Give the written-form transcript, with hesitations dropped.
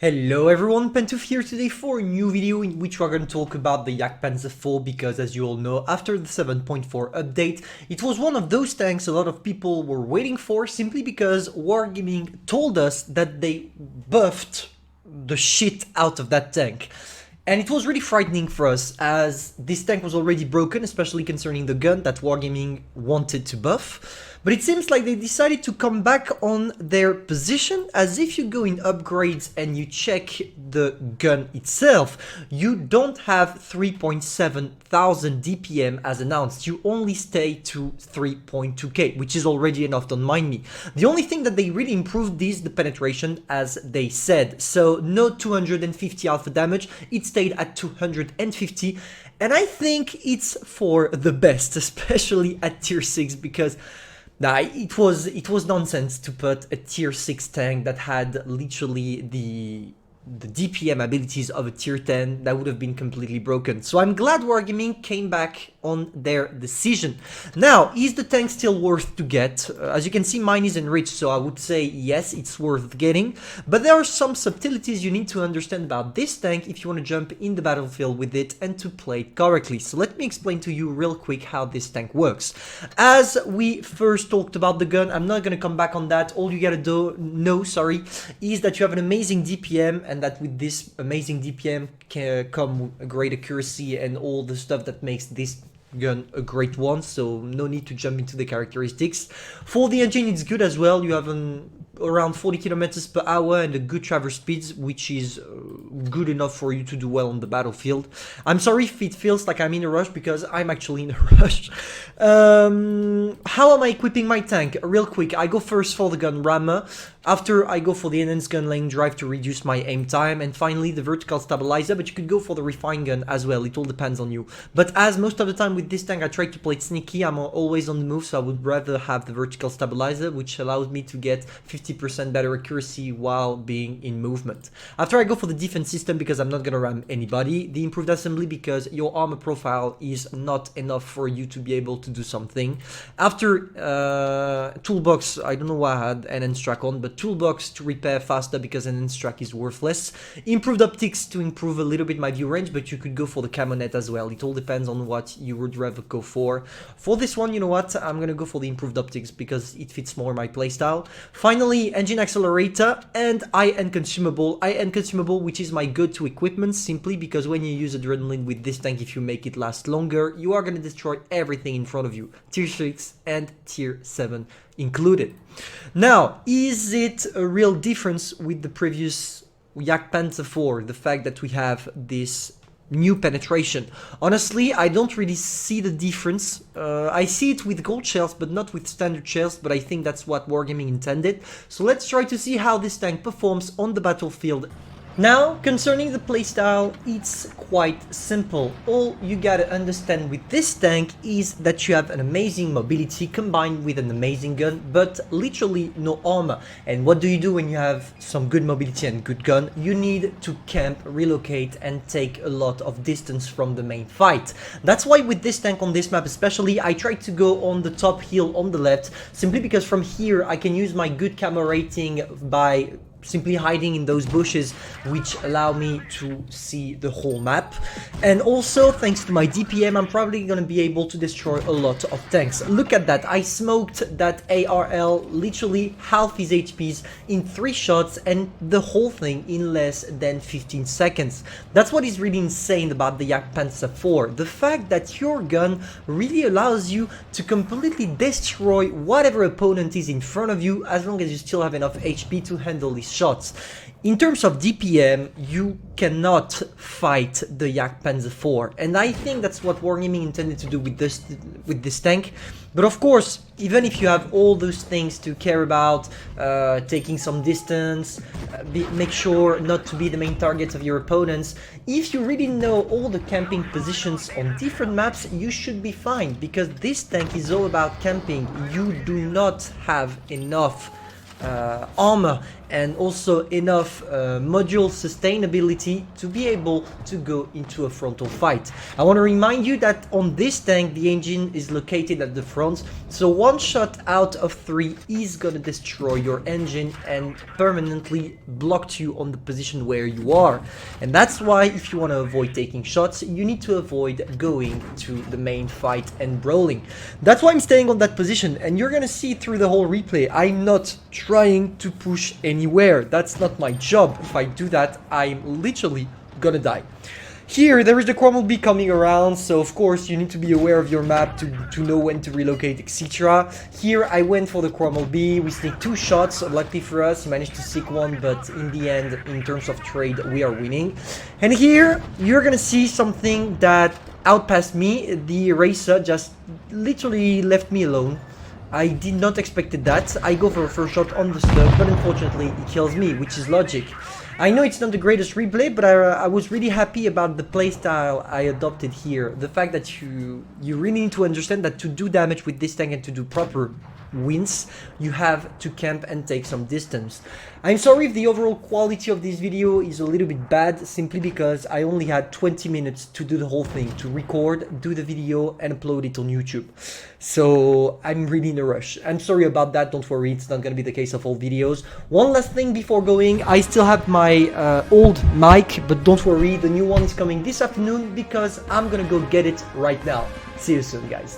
Hello everyone, Pantoufleee here today for a new video in which we're going to talk about the JagdPanzer IV because as you all know, after the 7.4 update, it was one of those tanks a lot of people were waiting for simply because Wargaming told us that they buffed the shit out of that tank. And it was really frightening for us as this tank was already broken, especially concerning the gun that Wargaming wanted to buff. But it seems like they decided to come back on their position, as if you go in upgrades and you check the gun itself, you don't have 3,700 DPM as announced, you only stay to 3.2k, which is already enough, don't mind me. The only thing that they really improved is the penetration, as they said, so no 250 alpha damage, it stayed at 250, and I think it's for the best, especially at tier 6, because it was nonsense to put a tier 6 tank that had literally the DPM abilities of a tier 10. That would have been completely broken. So I'm glad Wargaming came back on their decision. Now, is the tank still worth to get? As you can see, mine is enriched, so I would say yes, it's worth getting. But there are some subtleties you need to understand about this tank if you want to jump in the battlefield with it and to play it correctly. So let me explain to you real quick how this tank works. As we first talked about the gun, I'm not going to come back on that. All you gotta know, is that you have an amazing DPM, and that with this amazing DPM can come a great accuracy and all the stuff that makes this gun a great one, so no need to jump into the characteristics. For the engine, it's good as well. You have around 40 kilometers per hour and a good traverse speeds, which is good enough for you to do well on the battlefield. I'm sorry if it feels like I'm in a rush, because I'm actually in a rush. How am I equipping my tank? Real quick, I go first for the gun rammer. After, I go for the enhanced gun lane drive to reduce my aim time, and finally the vertical stabilizer, but you could go for the refined gun as well, it all depends on you. But as most of the time with this tank I try to play it sneaky, I'm always on the move, so I would rather have the vertical stabilizer, which allows me to get 50% better accuracy while being in movement. After, I go for the defense system because I'm not gonna ram anybody, the improved assembly because your armor profile is not enough for you to be able to do something. After, toolbox, I don't know why I had an enhanced track on, but toolbox to repair faster because an enhanced track is worthless. Improved optics to improve a little bit my view range, but you could go for the camo net as well. It all depends on what you would rather go for. For this one, you know what, I'm gonna go for the improved optics because it fits more my playstyle. Finally, engine accelerator and high-end consumable. High-end consumable, which is my go-to equipment, simply because when you use adrenaline with this tank, if you make it last longer, you are gonna destroy everything in front of you, tier 6 and tier 7 included. Now, is it a real difference with the previous JagdPanzer IV, the fact that we have this new penetration? Honestly, I don't really see the difference. I see it with gold shells, but not with standard shells, but I think that's what Wargaming intended. So let's try to see how this tank performs on the battlefield. Now, concerning the playstyle, it's quite simple. All you gotta understand with this tank is that you have an amazing mobility combined with an amazing gun, but literally no armor. And what do you do when you have some good mobility and good gun? You need to camp, relocate, and take a lot of distance from the main fight. That's why with this tank on this map especially, I try to go on the top hill on the left, simply because from here I can use my good camo rating by simply hiding in those bushes, which allow me to see the whole map. And also, thanks to my DPM, I'm probably gonna be able to destroy a lot of tanks. Look at that, I smoked that ARL, literally half his HPs in 3 shots, and the whole thing in less than 15 seconds. That's what is really insane about the JagdPanzer IV, the fact that your gun really allows you to completely destroy whatever opponent is in front of you, as long as you still have enough HP to handle these shots. In terms of DPM, you cannot fight the JagdPanzer IV, and I think that's what Wargaming intended to do with this tank. But of course, even if you have all those things to care about, taking some distance, make sure not to be the main targets of your opponents, if you really know all the camping positions on different maps, you should be fine, because this tank is all about camping. You do not have enough armor and also enough module sustainability to be able to go into a frontal fight. I want to remind you that on this tank the engine is located at the front, so one shot out of 3 is gonna destroy your engine and permanently block you on the position where you are. And that's why if you want to avoid taking shots, you need to avoid going to the main fight and brawling. That's why I'm staying on that position, and you're gonna see through the whole replay I'm not trying to push anywhere. That's not my job. If I do that, I'm literally gonna die. Here, there is the Cromwell B coming around, so of course you need to be aware of your map to know when to relocate, etc. Here, I went for the Cromwell B, we sneaked 2 shots, luckily for us, managed to seek 1, but in the end, in terms of trade, we are winning. And here, you're gonna see something that outpassed me. The Eraser just literally left me alone. I did not expect that. I go for a first shot on the stub, but unfortunately, he kills me, which is logic. I know it's not the greatest replay, but I was really happy about the playstyle I adopted here. The fact that you really need to understand that to do damage with this tank and to do proper wins, you have to camp and take some distance. I'm sorry if the overall quality of this video is a little bit bad, simply because I only had 20 minutes to do the whole thing, to record, do the video and upload it on YouTube. So I'm really in a rush. I'm sorry about that, don't worry, it's not gonna be the case of all videos. One last thing before going, I still have my old mic, but don't worry, the new one is coming this afternoon because I'm gonna go get it right now. See you soon, guys.